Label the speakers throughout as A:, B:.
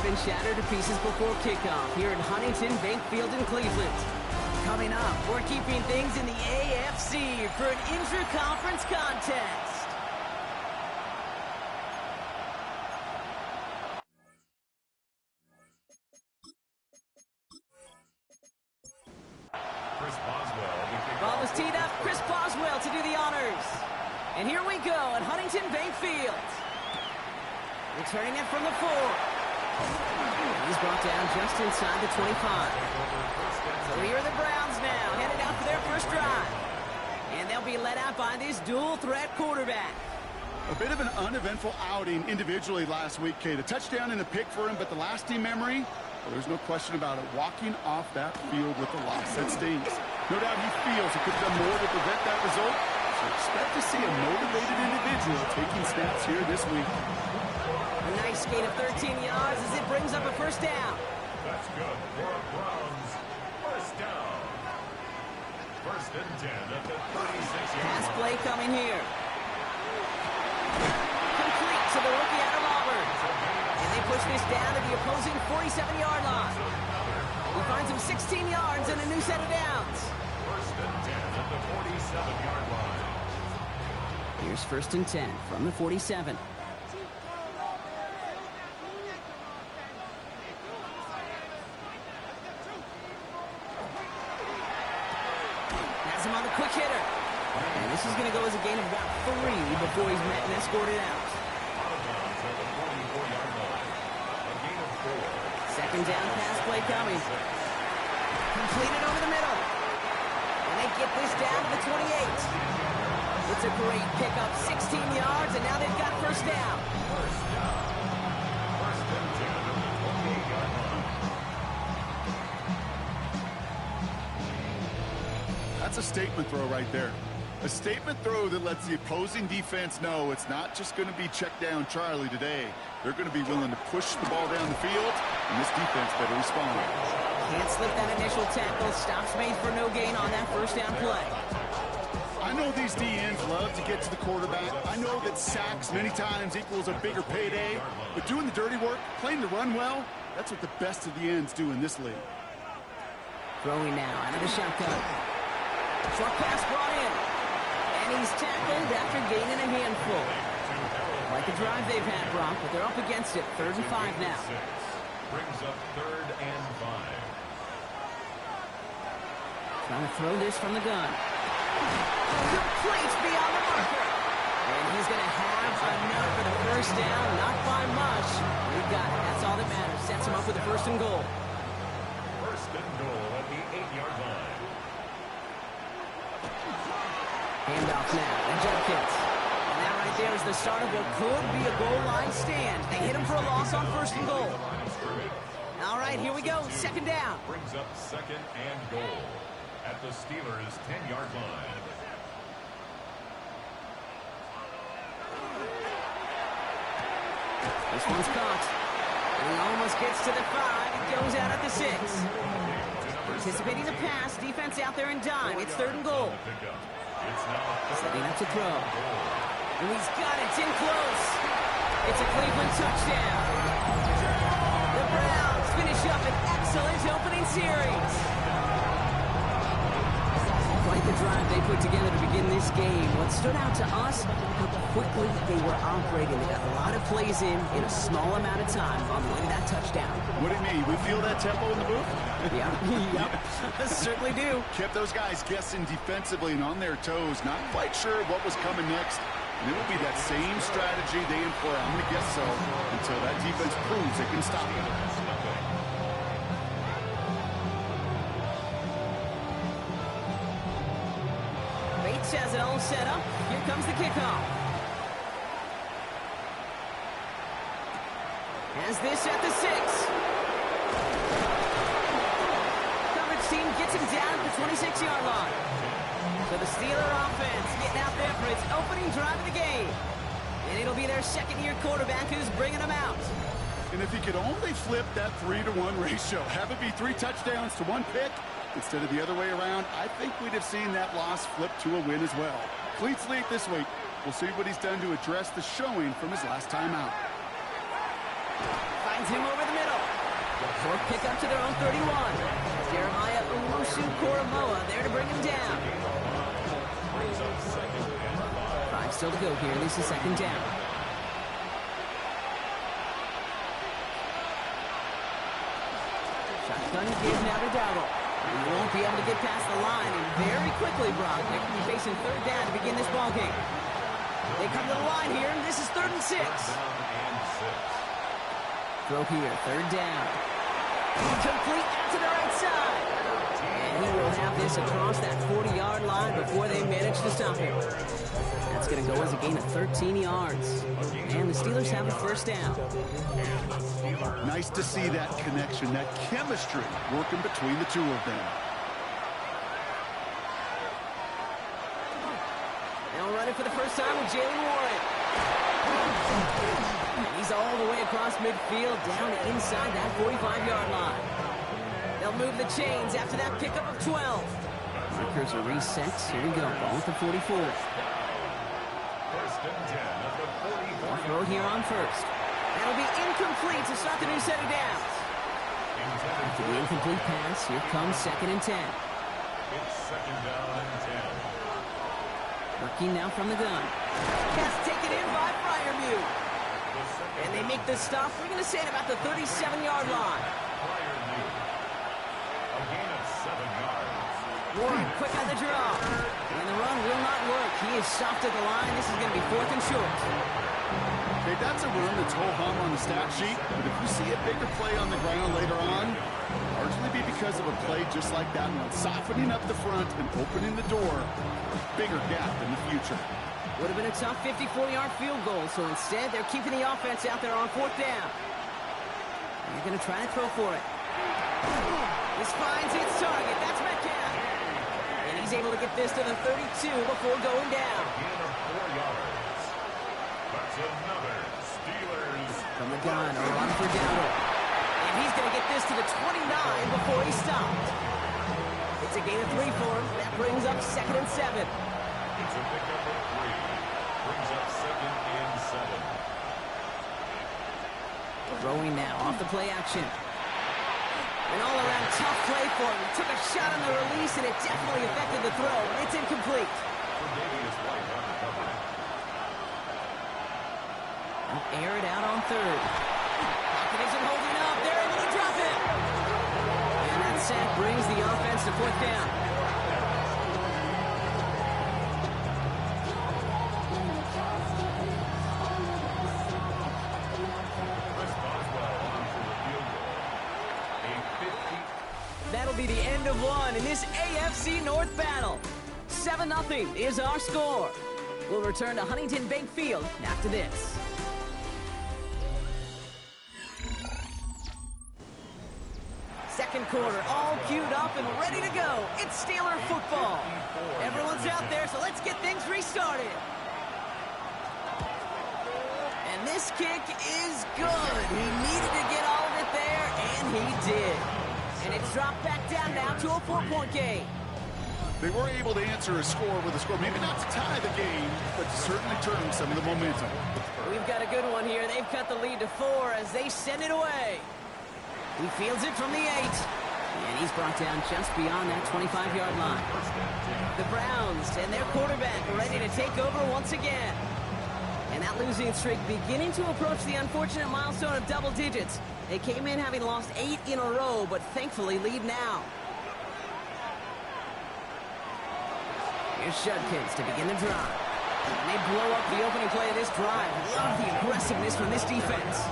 A: been shattered to pieces before kickoff here at Huntington Bank Field in Cleveland. Coming up, we're keeping things in the AFC for an intra-conference contest. Ball is teed up. Chris Boswell to do the honors. And here we go at Huntington Bank Field. Returning it from the 4. He's brought down just inside the 25. So here are the Browns now, headed out for their first drive. And they'll be led out by this dual-threat quarterback.
B: A bit of an uneventful outing individually last week, Kate. A touchdown and a pick for him, but the lasting memory, well, there's no question about it. Walking off that field with a loss, that stings. No doubt he feels he could have done more to prevent that result. So expect to see a motivated individual taking snaps here this week.
A: A nice gain of 13 yards as it brings up a first down.
C: That's good for a Browns first down. First and 10 at the 36-yard line.
A: Pass play coming here. Complete to the rookie out of Auburn. And they push this down to the opposing 47-yard line. He finds him 16 yards and a new set of downs.
C: First and 10 at the 47-yard line.
A: Here's first and 10 from the 47. Has him on the quick hitter. And this is going to go as a gain of about 3 before he's met and escorted out. Second down pass play coming. Completed over the middle. And they get this down to the 28. It's a great pickup, 16 yards, and now they've got first down.
C: First down. First and 10 at the 28-yard line.
B: That's a statement throw right there. A statement throw that lets the opposing defense know it's not just going to be check down Charlie today. They're going to be willing to push the ball down the field, and this defense better respond.
A: Can't slip that initial tackle. Stops made for no gain on that first down play.
B: I know these DNs love to get to the quarterback. I know that sacks many times equals a bigger payday, but doing the dirty work, playing the run well, that's what the best of the ends do in this league.
A: Throwing now out of the shotgun. Short pass brought in. And he's tackled after gaining a handful. Like the drive they've had, Brock, but they're up against it. 3rd and 5 now.
C: Brings up 3rd and 5.
A: Trying to throw this from the gun. Complete beyond the marker. And he's going to have enough for the first down. Not by much. We've got it. That's all that matters. Sets him up with a first and goal.
C: First and goal at the 8-yard line.
A: Handoff now. And Jenkins. And that right there is the start of what could be a goal line stand. They hit him for a loss on first and goal. All right, here we go. Second down.
C: Brings up 2nd and goal at the Steelers' 10-yard line.
A: This one's caught. And he almost gets to the 5. It goes out at the 6. Anticipating the pass. Defense out there in dime. It's 3rd and goal. Setting up to throw. And he's got it. It's in close. It's a Cleveland touchdown. The Browns finish up an excellent opening series. Quite the drive they put together to begin this game. What stood out to us, how quickly they were operating. They got a lot of plays in a small amount of time on the way to that touchdown.
B: What do you mean? We feel that tempo in the booth?
A: Yep. Certainly do.
B: Kept those guys guessing defensively and on their toes, not quite sure what was coming next. And it will be that same strategy they employ, I'm going to guess so, until that defense proves they can stop it.
A: Bates has it all set up. Here comes the kickoff. Has this at the 6. Coverage team gets him down at the 26-yard line. So the Steeler offense getting out there for its opening drive of the game. And it'll be their second-year quarterback who's bringing them out.
B: And if he could only flip that 3-to-1 ratio, have it be 3 touchdowns to 1 pick, instead of the other way around, I think we'd have seen that loss flip to a win as well. Cleats lead this week. We'll see what he's done to address the showing from his last time out.
A: Finds him over the middle. Fourth pickup to their own 31. Jeremiah Owusu-Koramoah there to bring him down. 5 still to go here. This is second down. Shotgun give now to Dowdle. He won't be able to get past the line, and very quickly, Brock, they could be facing third down to begin this ball game. They come to the line here, and this is 3rd and 6. Throw here, 3rd down. Complete out to the right side. And he will have this across that 40-yard line before they manage to stop him. That's going to go as a gain of 13 yards. And the Steelers have a first down.
B: Nice to see that connection, that chemistry working between the two of them.
A: Now running for the first time with Jalen Warren. And he's all the way across midfield, down inside that 45-yard line. They'll move the chains after that pickup of 12. Markers are reset. Here we go. Ball at the 44.
C: First and 10 at the 44.
A: Throw here on first. That'll be incomplete to start the new set of downs. After the incomplete pass, here comes 2nd and 10.
C: It's second down and 10.
A: Working now from the gun. Pass taken in by Fryermuth. And they make the stop. We're going to say at about the 37-yard line.
C: A gain of 7 yards.
A: Warren quick on the draw. And the run will not work. He is soft at the line. This is going to be 4th and short.
B: Okay, that's a run that's ho-hum on the stat sheet, but if you see a bigger play on the ground later on, largely be because of a play just like that one, softening up the front and opening the door, a bigger gap in the future.
A: Would have been a tough 54-yard field goal, so instead they're keeping the offense out there on 4th down. They're going to try to throw for it. This finds its target. That's Metcalf. And he's able to get this to the 32 before going down.
C: Gain of 4 yards. That's another Steelers.
A: From the gun, a run for Dowdle. And he's going to get this to the 29 before he stopped. It's a gain of 3 for him. That brings up 2nd and 7.
C: It's a pickup of 3. Brings up 2nd and 7.
A: Throwing now off the play action. An all-around tough play for him. He took a shot on the release, and it definitely affected the throw. It's incomplete. Air it out on 3rd. Pocket isn't holding up. They're able to drop it. And that sack brings the offense to 4th down. That'll be the end of one in this AFC North battle. 7-0 is our score. We'll return to Huntington Bank Field after this. Second quarter, all queued up and ready to go. It's Steeler football. Everyone's out there, so let's get things restarted. And this kick is good. He needed to get all of it there, and he did. And it's dropped back down now to a 4-point game.
B: They were able to answer a score with a score, maybe not to tie the game, but to certainly turn some of the momentum.
A: We've got a good one here. They've cut the lead to 4 as they send it away. He fields it from the 8. And he's brought down just beyond that 25-yard line. The Browns and their quarterback ready to take over once again. And that losing streak beginning to approach the unfortunate milestone of double digits. They came in having lost 8 in a row, but thankfully lead now. Here's Judkins to begin the drive. And they blow up the opening play of this drive. Love the aggressiveness from this defense.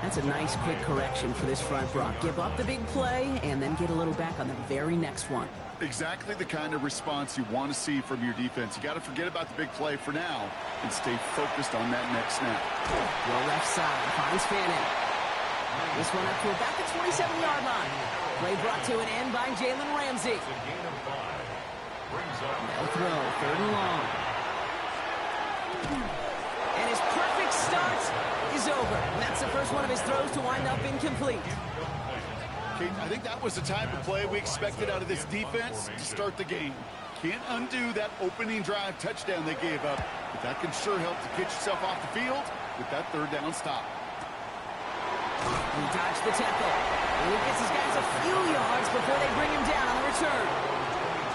A: That's a nice quick correction for this front, Brock. Give up the big play and then get a little back on the very next one.
B: Exactly the kind of response you want to see from your defense. You got to forget about the big play for now and stay focused on that next snap.
A: Well, left side finds Fannin. This one up to about the 27-yard line. Play brought to an end by Jalen Ramsey. They'll throw, 3rd and long. And his perfect start is over. And that's the first one of his throws to wind up incomplete.
B: Okay, I think that was the type of play we expected out of this defense to start the game. Can't undo that opening drive touchdown they gave up, but that can sure help to get yourself off the field with that 3rd down stop.
A: He dodged the tackle. And he gets his guys a few yards before they bring him down on the return.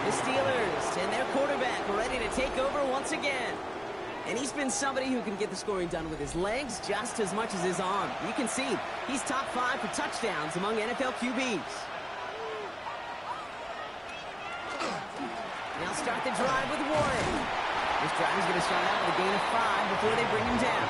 A: The Steelers and their quarterback ready to take over once again. And he's been somebody who can get the scoring done with his legs just as much as his arm. You can see he's top 5 for touchdowns among NFL QBs. Now start the drive with Warren. This drive is going to start out with a gain of 5 before they bring him down.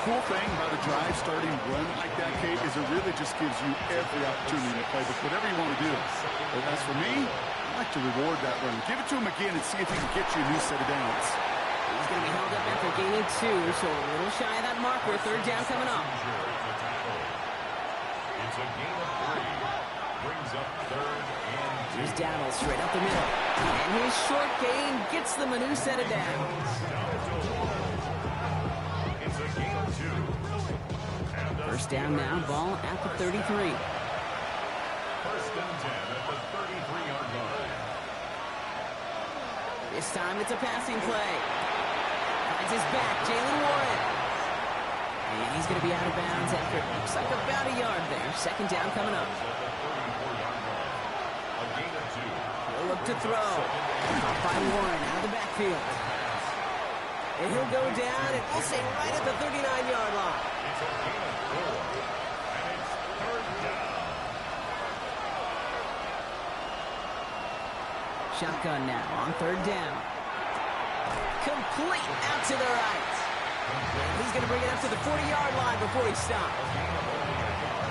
B: Cool thing about a drive starting run like that, Kate, is it really just gives you every opportunity to play with whatever you want to do. But as for me, I like to reward that run. Give it to him again and see if he can get you a new set of downs.
A: He's going to be held up after gaining 2, so a little shy of that marker. Third down coming up.
C: It's a gain of 3. Brings up 3rd and 2.
A: Here's Dowdle straight up the middle. And his short gain gets them a new set of downs.
C: It's a gain of 2.
A: First down now, ball at the 33.
C: First and 10 at the 33-yard line.
A: This time it's a passing play. Finds his back, Jalen Warren. And he's going to be out of bounds after it looks like about a yard there. Second down coming up. He'll look to throw. Caught by Warren out of the backfield. And he'll go down, and we'll say right at the 39-yard line.
C: It's a gain of 4, and it's 3rd down.
A: Shotgun now on 3rd down. Complete out to the right. And he's going to bring it up to the 40-yard line before he stops.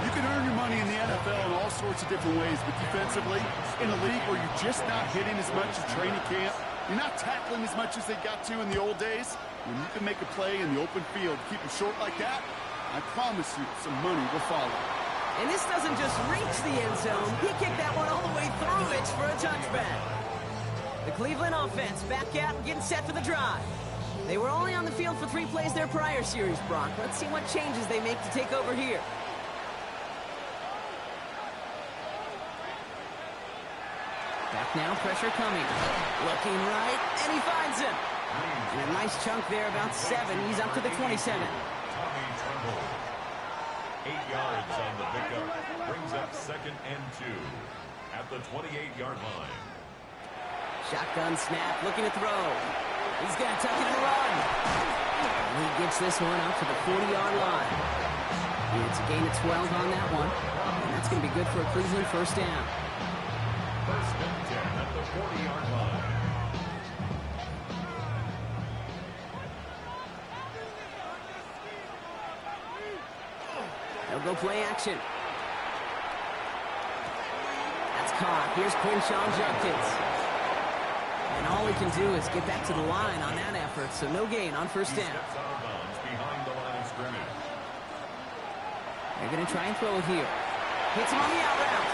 B: You can earn your money in the NFL in all sorts of different ways, but defensively, in a league where you're just not hitting as much as training camp, you're not tackling as much as they got to in the old days, when you can make a play in the open field, keep them short like that, I promise you some money will follow.
A: And this doesn't just reach the end zone. He kicked that one all the way through it for a touchback. The Cleveland offense back out and getting set for the drive. They were only on the field for 3 plays their prior series, Brock. Let's see what changes they make to take over here. Back now, pressure coming. Looking right, and he finds him. And a nice chunk there, about 7. He's up to the 27.
C: Tommy Tremble. 8 yards on the pickup. Brings up 2nd and 2 at the 28-yard line.
A: Shotgun snap, looking to throw. He's going to tuck it and run. And he gets this one out to the 40-yard line. And it's a gain of 12 on that one. And that's going to be good for a Cleveland first down.
C: First and 10 at the 40-yard line.
A: They'll go play action. That's caught. Here's Quinshawn Judkins. And all he can do is get back to the line on that effort, so no gain on first down.
C: Steps out of bounds behind the line of scrimmage.
A: They're going to try and throw it here. Hits him on the out route.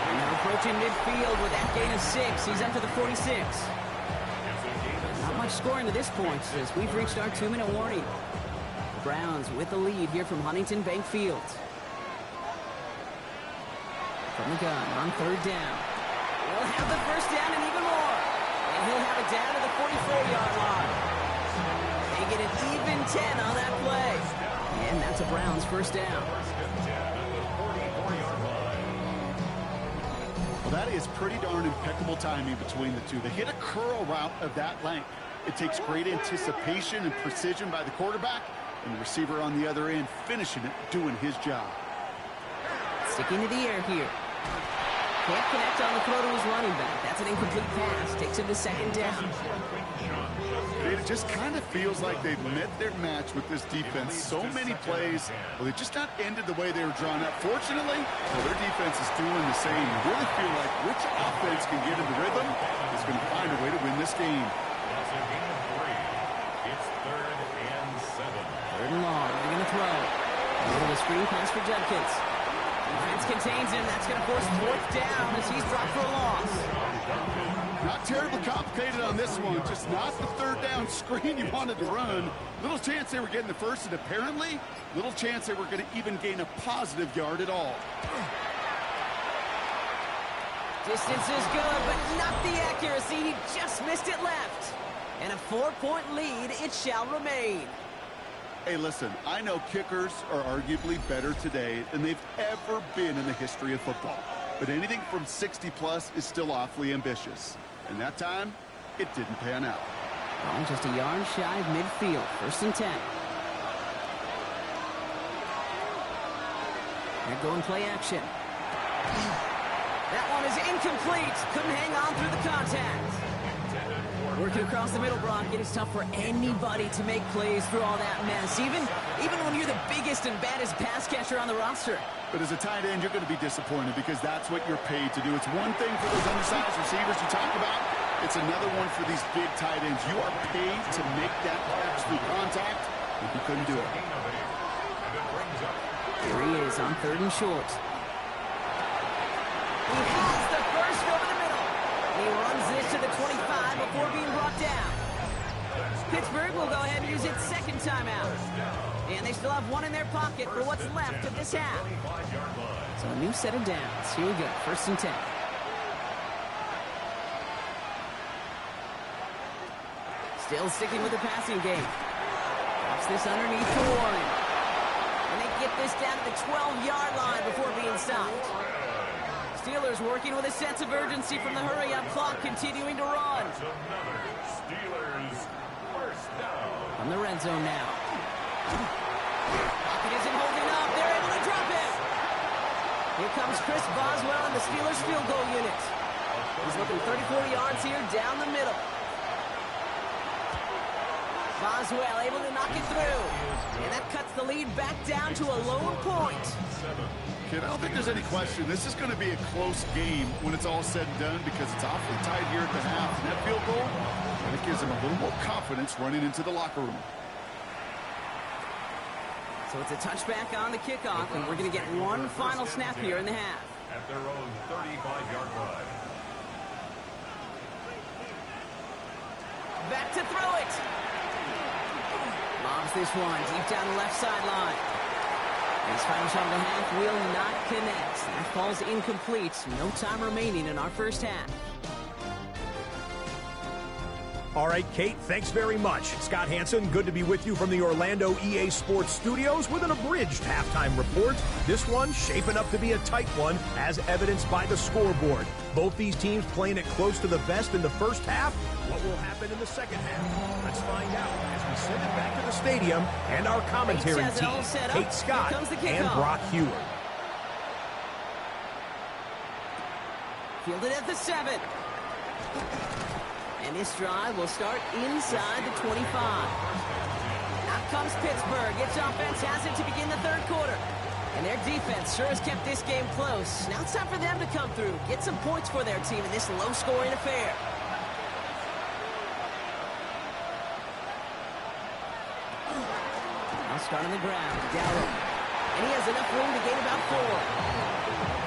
A: And they're approaching midfield with that gain of 6. He's up to the 46. Not much scoring to this point as we've reached our 2-minute warning. The Browns with the lead here from Huntington Bank Field. From the gun on 3rd down. We'll have the first down and even more. And he'll have it down to the 44-yard line. They get an even 10 on that play. And that's a Browns first down.
B: Well, that is pretty darn impeccable timing between the two. They hit a curl route of that length. It takes great anticipation and precision by the quarterback, and the receiver on the other end finishing it, doing his job.
A: Sticking to the air here. Can't connect on the throw to his running back. That's an incomplete pass. Takes him to 2nd down.
B: It just kind of feels like they've met their match with this defense. So many plays, well, they just not ended the way they were drawn up. Fortunately, well, their defense is doing the same. You really feel like which offense can get in the rhythm is going to find a way to win this game.
C: That's a gain of 3. It's 3rd and 7.
A: 3rd and long. They're going to throw. A little of a screen pass for Judkins. Defense contains him. That's going to force 4th down as he's dropped for a loss.
B: Not terribly complicated on this one. Just not the 3rd down screen you wanted to run. Little chance they were getting the first, and apparently little chance they were going to even gain a positive yard at all.
A: Distance is good, but not the accuracy. He just missed it left. And a 4-point lead, it shall remain.
B: Hey, listen, I know kickers are arguably better today than they've ever been in the history of football. But anything from 60-plus is still awfully ambitious. And that time, it didn't pan out.
A: Oh, just a yard shy of midfield. 1st and 10. They're going play action. That one is incomplete. Couldn't hang on through the contact. Working across the middle, Brock. It is tough for anybody to make plays through all that mess, even when you're the biggest and baddest pass catcher on the roster.
B: But as a tight end, you're going to be disappointed because that's what you're paid to do. It's one thing for those undersized receivers you talk about. It's another one for these big tight ends. You are paid to make that catch through contact, and you couldn't do it.
A: Here he is on 3rd and short. He has the first over the middle. He runs this to the 25 before being brought down. Pittsburgh will go ahead and use its 2nd timeout. And they still have one in their pocket for what's left of this half. So a new set of downs. Here we go. 1st and 10. Still sticking with the passing game. Drops this underneath for Warren. And they get this down to the 12-yard line before being stopped. Steelers working with a sense of urgency from the hurry-up clock, continuing to run.
C: Steelers first down.
A: From the red zone now. Pocket isn't holding up. They're able to drop it. Here comes Chris Boswell and the Steelers field goal unit. He's looking 34 yards here down the middle. Boswell able to knock it through. And that cuts the lead back down to a lone point.
B: Kid, I don't think there's any question. This is going to be a close game when it's all said and done because it's awfully tight here at the half. And that field goal, it gives them a little more confidence running into the locker room.
A: So it's a touchback on the kickoff, and we're going to get one final snap here in the half.
C: At their own 35-yard line.
A: Back to throw it. Lobs this one deep down the left sideline. His final shot of the half will not connect. That falls incomplete. No time remaining in our first half.
D: All right, Kate, thanks very much. Scott Hansen, good to be with you from the Orlando EA Sports Studios with an abridged halftime report. This one shaping up to be a tight one, as evidenced by the scoreboard. Both these teams playing it close to the vest in the first half. What will happen in the second half? Let's find out as we send it back to the stadium and our commentary team, Kate Scott and Brock Hewer.
A: Fielded at the 7. And this drive will start inside the 25. Out comes Pittsburgh. Its offense has it to begin the 3rd quarter. And their defense sure has kept this game close. Now it's time for them to come through, get some points for their team in this low-scoring affair. Now start on the ground. Gallup. And he has enough room to gain about 4.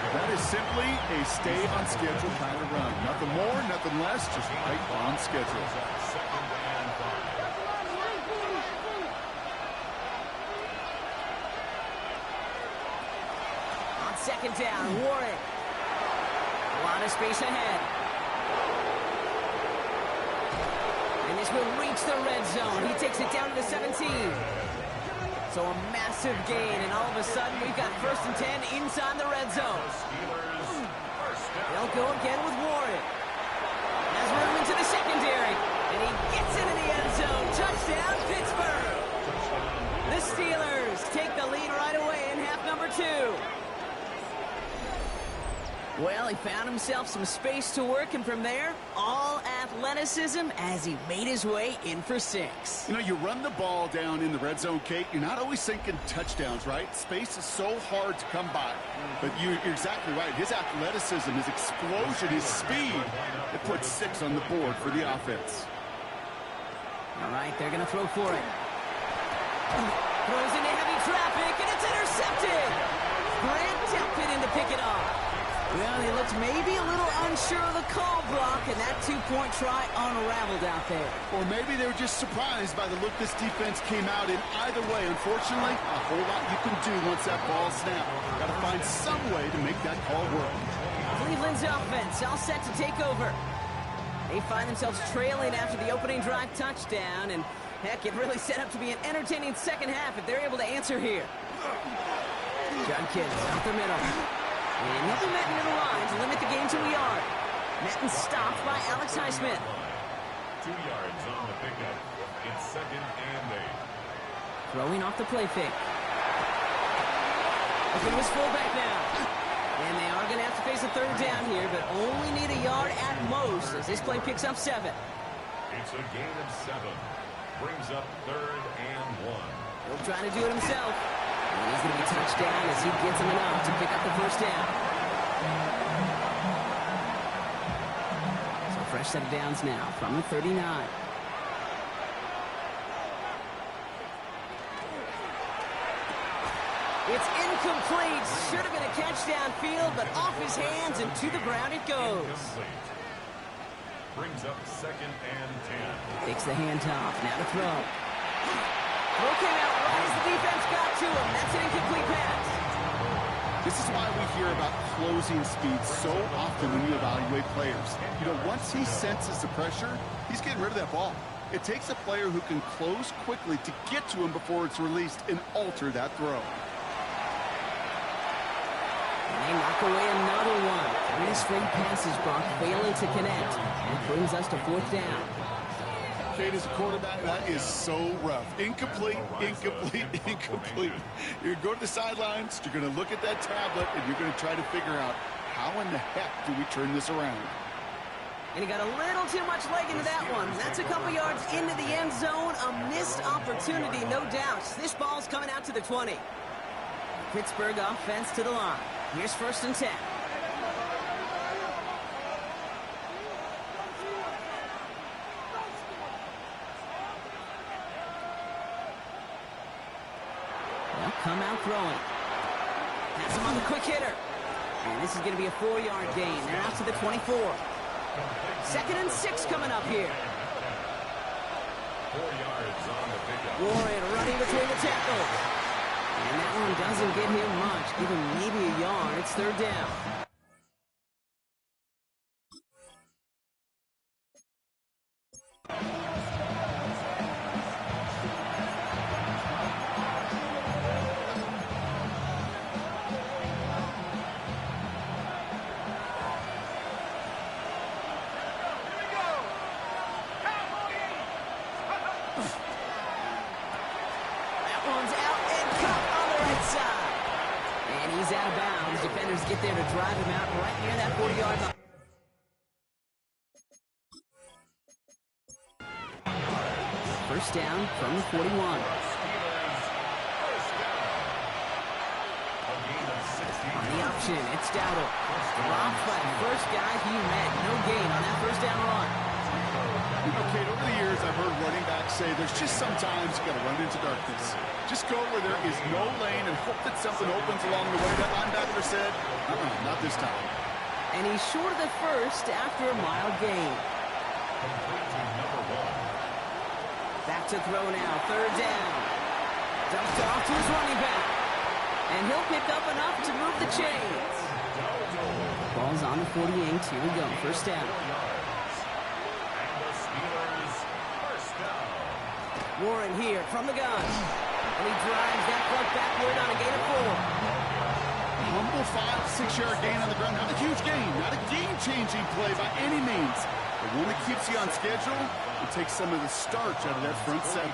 B: That is simply a stay-on-schedule kind of run. Nothing more, nothing less, just right on schedule.
A: On 2nd down, Warren. A lot of space ahead. And this will reach the red zone. He takes it down to the 17. So a massive gain, and all of a sudden we've got 1st and 10 inside the red zone. They'll go again with Warren. Has room into the secondary, and he gets into the end zone. Touchdown, Pittsburgh! The Steelers take the lead right away in half number 2. Well, he found himself some space to work, and from there, all athleticism as he made his way in for 6.
B: You know, you run the ball down in the red zone, Kate, you're not always thinking touchdowns, right? Space is so hard to come by. But you're exactly right. His athleticism, his explosion, his speed, it puts 6 on the board for the offense.
A: All right, they're going to throw for it. Throws into heavy traffic, and it's intercepted. Grant Delpit in to pick it off. Well, he looked maybe a little unsure of the call, Brock, and that 2-point try unraveled out there.
B: Or maybe they were just surprised by the look this defense came out in. Either way, unfortunately, a whole lot you can do once that ball snapped. Got to find some way to make that call work.
A: Cleveland's offense all set to take over. They find themselves trailing after the opening drive touchdown, and Heck, it really set up to be an entertaining second half if they're able to answer here. Judkins out the middle. And he'll be met near the line to limit the game to a yard. Met and stopped by Alex Highsmith.
C: 2 yards on the pickup. It's 2nd and 8.
A: Throwing off the play fake. Looking to his fullback now. And they are going to have to face a third down here, but only need a yard at most as this play picks up 7.
C: It's a gain of 7. Brings up 3rd and 1.
A: He'll try to do it himself. And he's going to be touched down as he gets him enough to pick up the first down. So fresh set of downs now from the 39. It's incomplete. Should have been a catch downfield, but off his hands and to the ground it goes.
C: Incomplete. Brings up 2nd and 10.
A: Takes the handoff. Now to throw. Throw came out right as the defense got to him. That's an incomplete pass.
B: This is why we hear about closing speed so often when you evaluate players. You know, once he senses the pressure, he's getting rid of that ball. It takes a player who can close quickly to get to him before it's released and alter that throw.
A: And they knock away another one. 3 straight passes, Brock, failing to connect. And brings us to 4th down.
B: Kate, as a quarterback, that is so rough. Incomplete, incomplete, incomplete. You're going to go to the sidelines, you're going to look at that tablet, and you're going to try to figure out how in the heck do we turn this around.
A: And he got a little too much leg into that one. That's a couple yards into the end zone. A missed opportunity, no doubt. This ball's coming out to the 20. Pittsburgh offense to the line. Here's 1st and 10. They'll come out throwing. Pass him on the quick hitter. And this is going to be a 4-yard gain. They're out to the 24. 2nd and 6 coming up here.
C: 4 yards on the pickup.
A: Warren running between the tackles. And that one doesn't get him much. Give him maybe a yard. It's 3rd down. Out of bounds. Defenders get there to drive him out right near that 40-yard line. First down from the 41. On the option, it's Dowdle. Dropped by the first guy he met. No gain on that first down run.
B: Okay, over the years, I've heard running backs say there's just sometimes you got to run into darkness. Just go where there is no lane and hope that something opens along the way. That linebacker said, not this time.
A: And he's short of the first after a mile gain. Back to throw now, 3rd down. Dumped off to his running back. And he'll pick up enough to move the chains. Ball's on the 48. Here we go, 1st down. Warren here from the gun. And he drives that plug backward on a gain of 4.
B: Humble 5, 6-yard gain on the ground. Not a huge gain, not a game-changing play by any means. But one that keeps you on schedule and takes some of the starch out of that front 7.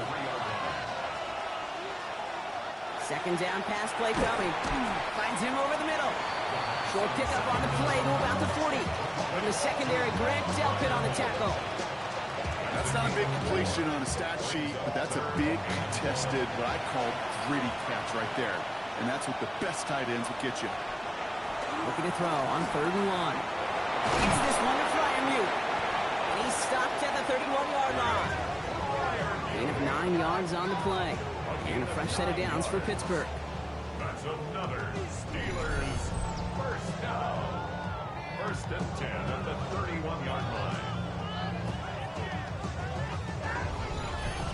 A: 2nd down pass play coming. Finds him over the middle. Short pickup on the play to about the 40. From the secondary, Grant Delpit on the tackle.
B: That's not a big completion on a stat sheet, but that's a big, contested, what I call gritty catch right there. And that's what the best tight ends will get you.
A: Looking to throw on 3rd and 1. He's this one to Fryermuth. And he's stopped at the 31-yard line. Gain of 9 yards on the play. And a fresh set of downs for Pittsburgh.
C: That's another Steelers first down. 1st and 10 at the 31-yard line.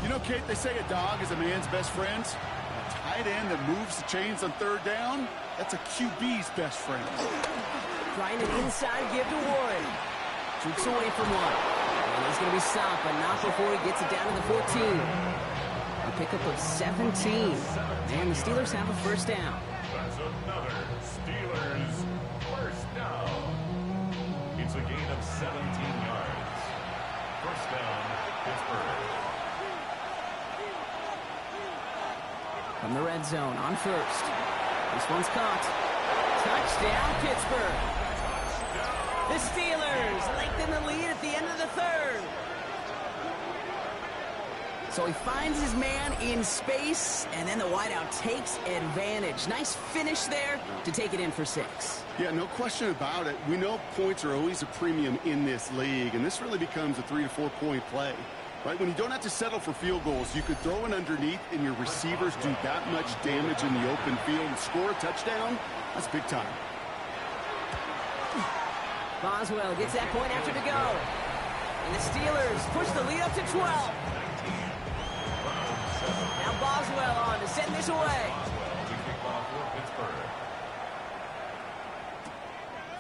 B: You know, Kate, they say a dog is a man's best friend. A tight end that moves the chains on 3rd down, that's a QB's best friend.
A: Trying an inside give to Warren. Shoots away from one. And he's going to be stopped, but not before he gets it down to the 14. A pickup of 17. And the Steelers have a first down.
C: That's another Steelers first down. It's a gain of 17 yards. First down, Pittsburgh.
A: From the red zone on first. This one's caught. Touchdown, Pittsburgh. The Steelers lengthen the lead at the end of the third. So he finds his man in space, and then the wideout takes advantage. Nice finish there to take it in for 6.
B: Yeah, no question about it. We know points are always a premium in this league, and this really becomes a 3 to 4 point play. Right, when you don't have to settle for field goals, you could throw it underneath and your receivers do that much damage in the open field and score a touchdown. That's big time.
A: Boswell gets that point after to go. And the Steelers push the lead up to 12. Now Boswell on to send this away.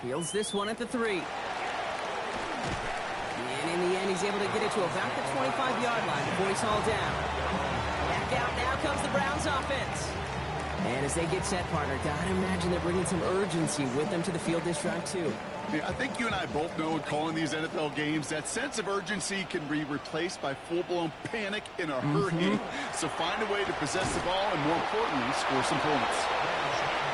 A: Fields this one at the 3. And in the end, he's able to get it to about the 25-yard line before he's hauled down. Back out now comes the Browns offense. And as they get set, partner, gotta imagine they're bringing some urgency with them to the field this drive, too.
B: Yeah, I think you and I both know in calling these NFL games that sense of urgency can be replaced by full-blown panic in a hurry. So find a way to possess the ball and, more importantly, score some points.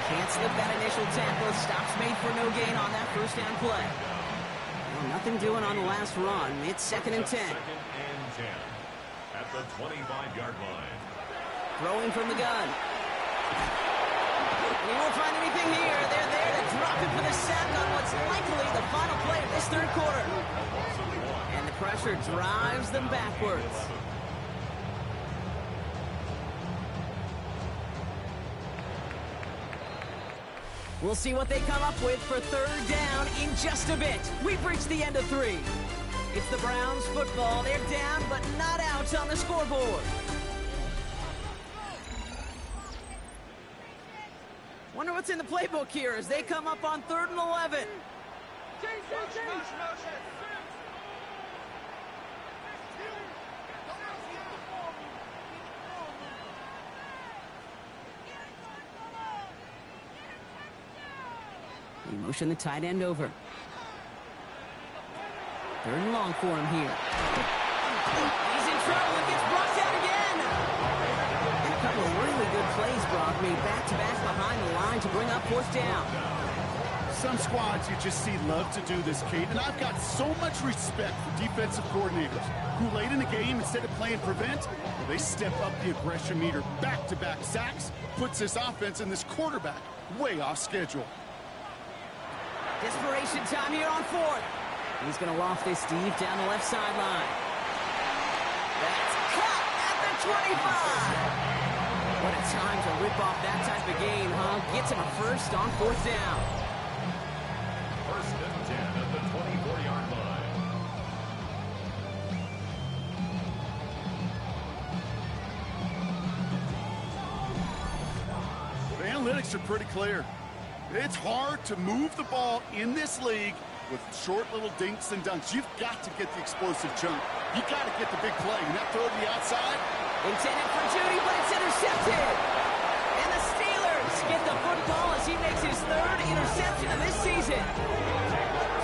A: Can't slip that initial tackle. Stops made for no gain on that first down play. Well, nothing doing on the last run. It's 2nd and 10.
C: 2nd and 10 at the 25-yard line.
A: Throwing from the gun. He won't find anything here. They're there to drop it for the sack on what's likely the final play of this third quarter. And the pressure drives them backwards. We'll see what they come up with for third down in just a bit. We've reached the end of 3. It's the Browns football. They're down, but not out on the scoreboard. Wonder what's in the playbook here as they come up on 3rd and 11. He motioned the tight end over. 3rd and long for him here. He's in trouble and gets brought down again. And a couple of really good plays, Brock, made back-to-back behind the line to bring up 4th down.
B: Some squads you just see love to do this, Kate, and I've got so much respect for defensive coordinators who late in the game, instead of playing prevent, well, they step up the aggression meter. Back-to-back sacks puts this offense and this quarterback way off schedule.
A: Desperation time here on 4th. He's going to loft this deep down the left sideline. That's caught at the 25. What a time to rip off that type of game, huh? Gets him a first on 4th down.
C: 1st and 10 at the 24-yard line.
B: The analytics are pretty clear. It's hard to move the ball in this league with short little dinks and dunks. You've got to get the explosive chunk. You've got to get the big play. And that throw to the outside.
A: Intended for Judy, but it's intercepted. And the Steelers get the football as he makes his 3rd interception of this season.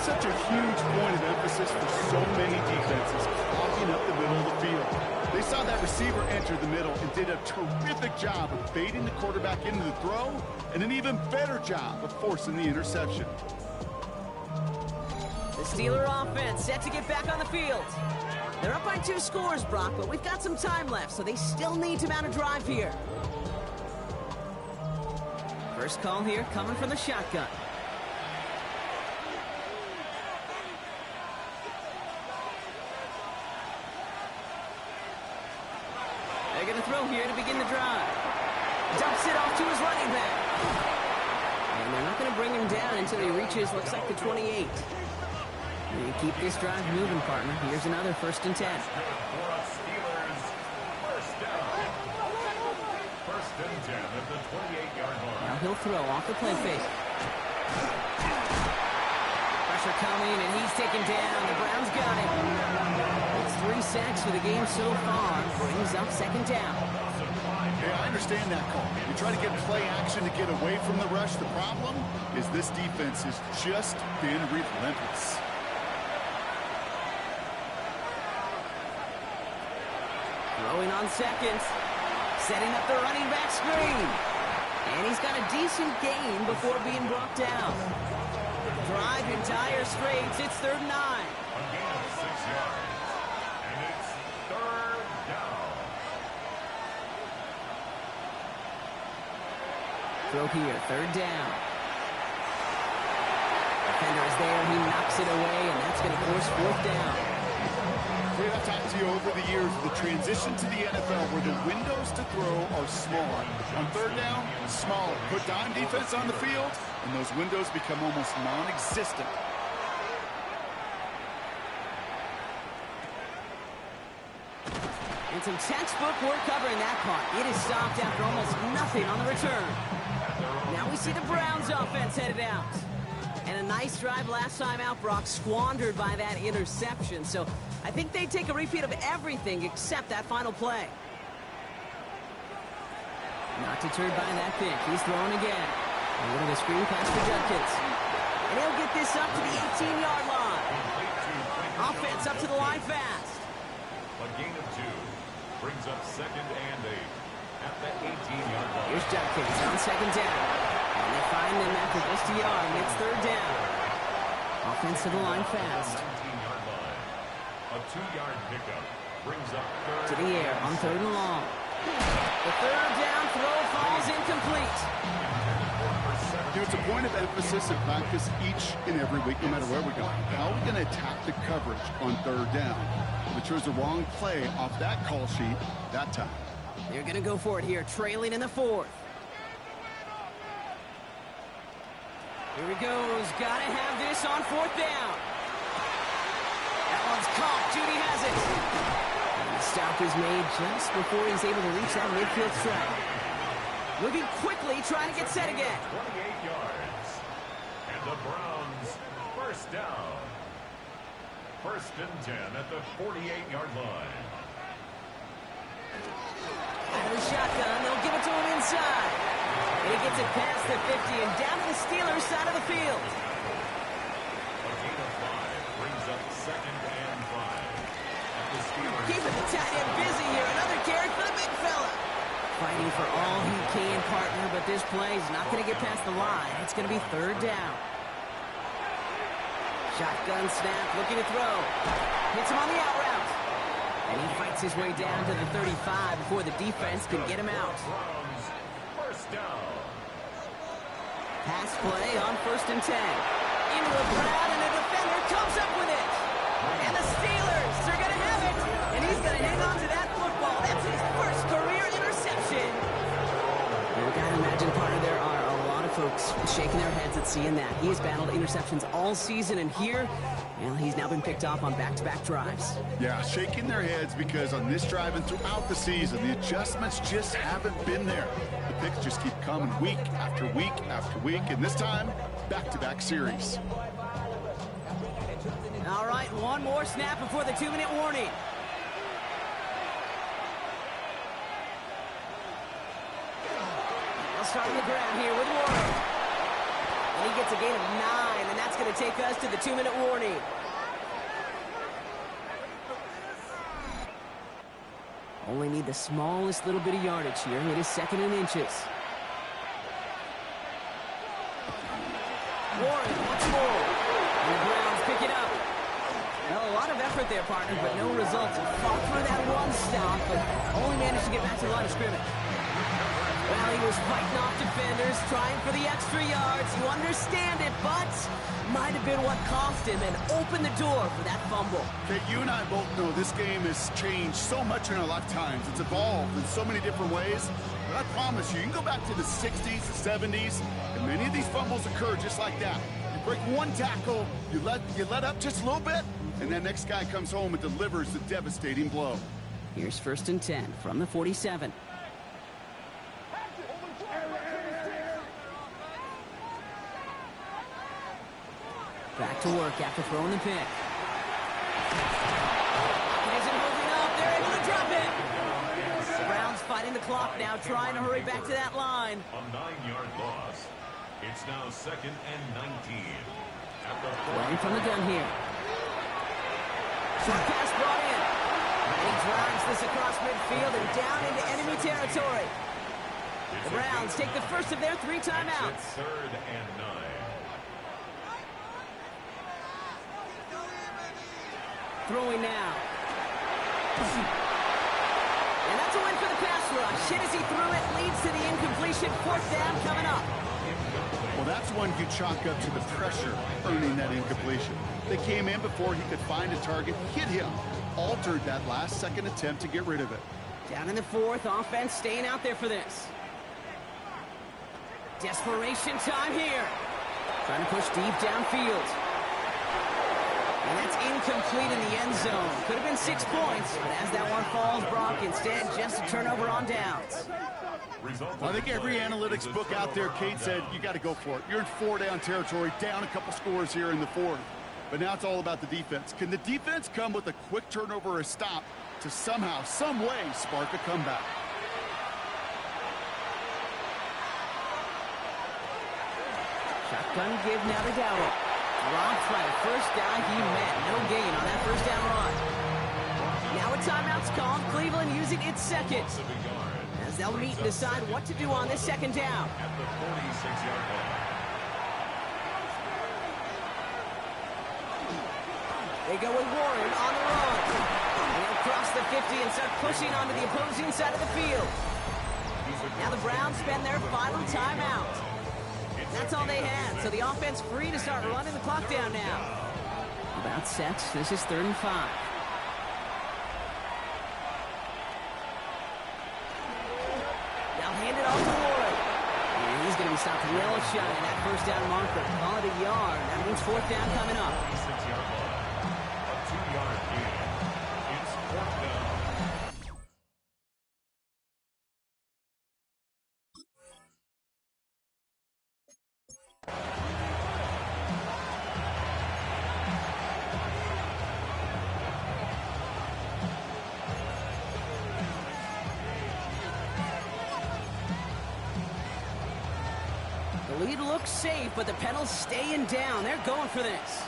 B: Such a huge point of emphasis for so many defenses, clogging up the middle of the field. They saw that receiver enter the middle and did a terrific job of baiting the quarterback into the throw, and an even better job of forcing the interception.
A: The Steeler offense set to get back on the field. They're up by 2 scores, Brock, but we've got some time left, so they still need to mount a drive here. First call here coming from the shotgun. They're going to throw here to begin the drive. Dumps it off to his running back. And they're not going to bring him down until he reaches, looks like, the 28. And keep this drive moving, partner. Here's another 1st and 10.
C: For a Steelers first down. 1st and 10 at the 28-yard line.
A: Now he'll throw off the play fake. Pressure coming, and he's taken down. The Browns got him. 3 sacks for the game so far. Brings up second down.
B: Yeah, I understand that call. You try to get play action to get away from the rush. The problem is this defense has just been relentless.
A: Throwing on second. Setting up the running back screen. And he's got a decent gain before being brought down. Drive entire straights. It's 3rd and 9.
C: A gain of 6 yards. And it's 3rd down.
A: Throw here, 3rd down. Defender is there. He knocks it away, and that's going to force 4th down.
B: I've talked to you over the years of the transition to the NFL where the windows to throw are smaller. On 3rd down, smaller. Put dime defense on the field, and those windows become almost non-existent.
A: And some textbook work covering that punt. It is stopped after almost nothing on the return. Now we see the Browns offense headed out. And a nice drive last time out, Brock, squandered by that interception. So I think they take a repeat of everything except that final play. Not deterred by that pick. He's throwing again. A little bit of screen pass for Judkins. And he'll get this up to the 18-yard line. Offense up to the line fast.
C: A gain of 2 brings up 2nd and 8 at the 18-yard line.
A: Here's Judkins on 2nd down. And they find them after just a yard, and it's 3rd down. Offense to the line fast.
C: 19-yard line. A 2-yard pickup brings up 3rd.
A: To the air on 3rd and long. The 3rd down throw falls incomplete.
B: It's a point of emphasis in practice each and every week, no matter where we go. How are we going to attack the coverage on 3rd down? They chose the wrong play off that call sheet that time.
A: They're going to go for it here, trailing in the 4th. Here he goes. Got to have this on 4th down. That one's caught. Judy has it. And the stop is made just before he's able to reach that midfield strike. Moving quickly, trying to get set again.
C: 28 yards. And the Browns first down. 1st and 10 at the 48-yard line.
A: Out of the shotgun, they'll give it to him inside. And he gets it past the 50 and down to the Steelers' side of the field.
C: A gain of 5 brings up 2nd and 5 at the Steelers.
A: Keeping the tight end busy here. Another carry for the big fella. Fighting for all he can, partner, but this play is not going to get past the line. It's going to be 3rd down. Shotgun snap, looking to throw. Hits him on the out route. And he fights his way down to the 35 before the defense can get him out.
C: Browns first down.
A: Pass play on 1st and 10. Into the crowd, and the defender comes up with it. And the Steelers are going to have it. And he's going to hang on to that football. That's his first career interception. You've got to imagine, partner, there are a lot of folks shaking their heads at seeing that. He has battled interceptions all season, and here, well, he's now been picked off on back-to-back drives.
B: Yeah, shaking their heads because on this drive and throughout the season, the adjustments just haven't been there. The picks just keep coming week after week after week, and this time, back-to-back series.
A: All right, one more snap before the 2-minute warning. They'll start on the ground here with Warren. And he gets a gain of 9, and that's going to take us to the 2-minute warning. Only need the smallest little bit of yardage here. It is 2nd and inches. Warren once more. And the Browns pick it up. Well, a lot of effort there, partner, but no results. Fought through that run stop, but only managed to get back to the line of scrimmage. Well, he was fighting off defenders, trying for the extra yards. You understand it, but might have been what cost him and opened the door for that fumble.
B: Okay, you and I both know this game has changed so much in our lifetimes. It's evolved in so many different ways. But I promise you, you can go back to the 60s, the 70s, and many of these fumbles occur just like that. You break one tackle, you let up just a little bit, and that next guy comes home and delivers the devastating blow.
A: Here's 1st and 10 from the 47. Back to work after throwing the pick. He doesn't the clock now, trying to hurry back to that line.
C: A 9-yard loss. It's now 2nd and 19. At the
A: Playing from the gun here. Short pass brought in. And he drives this across midfield and down into enemy territory. The Browns take the first of their 3 timeouts.
C: 3rd and 9.
A: Throwing now. And that's a win for the pass rush. Hit as he threw it, leads to the incompletion. 4th down coming up.
B: Well, that's one you chalk up to the pressure earning that incompletion. They came in before he could find a target, hit him, altered that last-second attempt to get rid of it.
A: Down in the 4th, offense staying out there for this. Desperation time here. Trying to push deep downfield. And that's incomplete in the end zone. Could have been 6 points, but as that one falls, Brock, instead just a turnover on downs.
B: I think every analytics book out there, Kate, said you got to go for it. You're in 4-down territory, down a couple scores here in the 4th. But now it's all about the defense. Can the defense come with a quick turnover or a stop to somehow, some way, spark a comeback?
A: Shotgun give now to Dowell. Dropped by the first down he met. No gain on that first down run. Now a timeout's called. Cleveland using its second. As they'll meet and decide what to do on this 2nd down.
C: At the 46-yard line.
A: They go with Warren on the run. And he'll cross the 50 and start pushing onto the opposing side of the field. Now the Browns spend their final timeout. That's all they had, so the offense free to start running the clock down now. About set. This is 3rd and 5. They'll hand it off to Warren. And he's going to be stopped well shy in that first down marker. Call it a yard. That means 4th down coming up.
C: 26-yard line. A 2-yard gain. It's 4th down.
A: The lead looks safe, but the pedals staying down. They're going for this.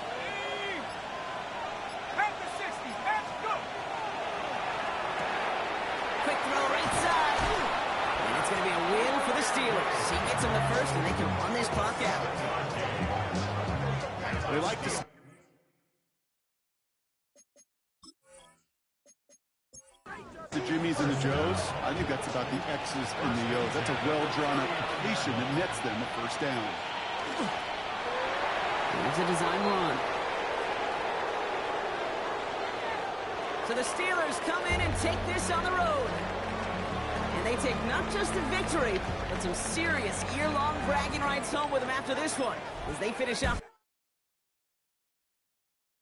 E: At the 60, let's go!
A: Quick throw right side. And it's going to be a win for the Steelers. He gets them the first, and they can run this clock out.
B: They like to... The Jimmies and the Joes, I think that's about the X's and the O's. That's a well-drawn-up completion that nets them a first down.
A: Here's a design run. So the Steelers come in and take this on the road. And they take not just a victory, but some serious year-long bragging rights home with them after this one, as they finish up.